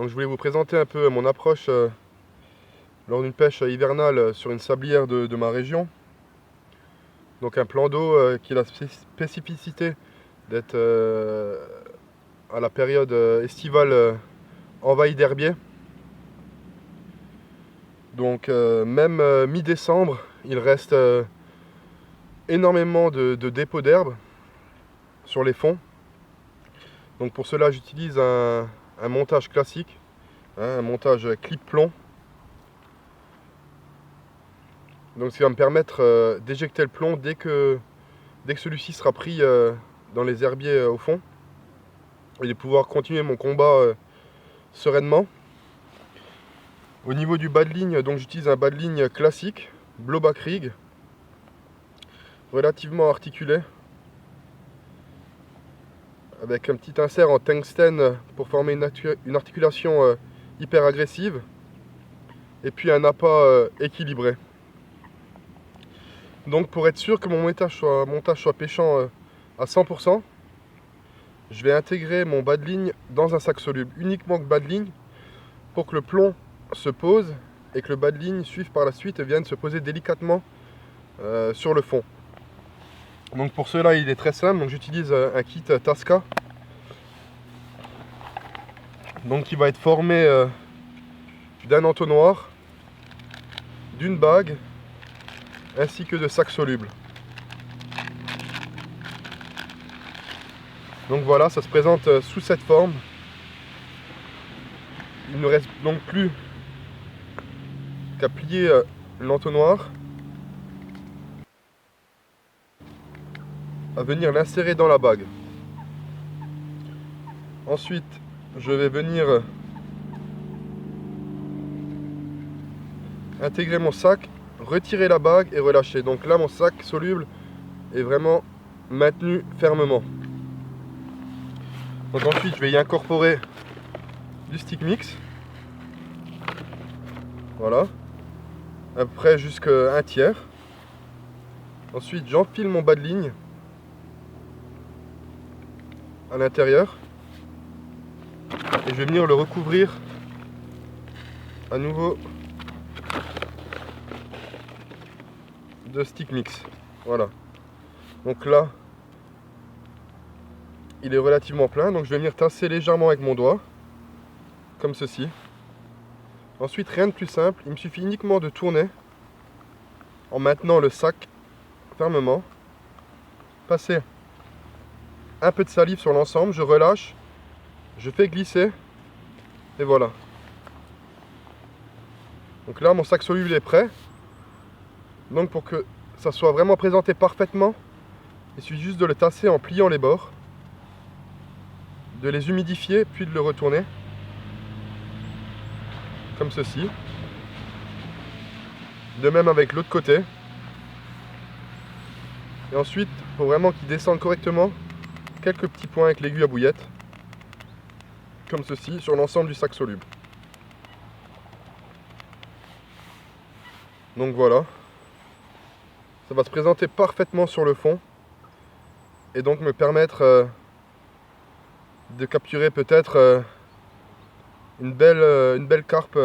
Donc je voulais vous présenter un peu mon approche lors d'une pêche hivernale sur une sablière de ma région. Donc un plan d'eau qui a la spécificité d'être à la période estivale envahi d'herbiers. Donc même mi-décembre, il reste énormément de dépôts d'herbe sur les fonds. Donc pour cela j'utilise un montage classique, un montage clip plomb. Donc ce qui va me permettre d'éjecter le plomb dès que celui-ci sera pris dans les herbiers au fond, et de pouvoir continuer mon combat sereinement. Au niveau du bas de ligne, donc j'utilise un bas de ligne classique, Blowback Rig, relativement articulé, avec un petit insert en tungstène pour former une articulation hyper agressive, et puis un appât équilibré. Donc pour être sûr que mon montage soit pêchant à 100%, je vais intégrer mon bas de ligne dans un sac soluble, uniquement que bas de ligne, pour que le plomb se pose et que le bas de ligne suive par la suite et vienne se poser délicatement sur le fond. Donc pour cela il est très simple, donc j'utilise un kit Tasca, donc qui va être formé d'un entonnoir, d'une bague ainsi que de sacs solubles. Donc voilà, ça se présente sous cette forme. Il ne reste donc plus qu'à plier l'entonnoir, à venir l'insérer dans la bague. Ensuite, je vais venir intégrer mon sac, retirer la bague et relâcher. Donc là, mon sac soluble est vraiment maintenu fermement. Donc ensuite, je vais y incorporer du stick mix. Voilà. Après, jusqu'à un tiers. Ensuite, j'enfile mon bas de ligne à l'intérieur. Et je vais venir le recouvrir à nouveau de stick mix. Voilà. Donc là, il est relativement plein, donc je vais venir tasser légèrement avec mon doigt, comme ceci. Ensuite, rien de plus simple, il me suffit uniquement de tourner en maintenant le sac fermement, passer un peu de salive sur l'ensemble, je relâche, je fais glisser, et voilà. Donc là, mon sac soluble est prêt. Donc pour que ça soit vraiment présenté parfaitement, il suffit juste de le tasser en pliant les bords, de les humidifier, puis de le retourner, comme ceci. De même avec l'autre côté. Et ensuite, pour vraiment qu'il descende correctement, quelques petits points avec l'aiguille à bouillette, comme ceci, sur l'ensemble du sac soluble. Donc voilà. Ça va se présenter parfaitement sur le fond, et donc me permettre de capturer peut-être une belle carpe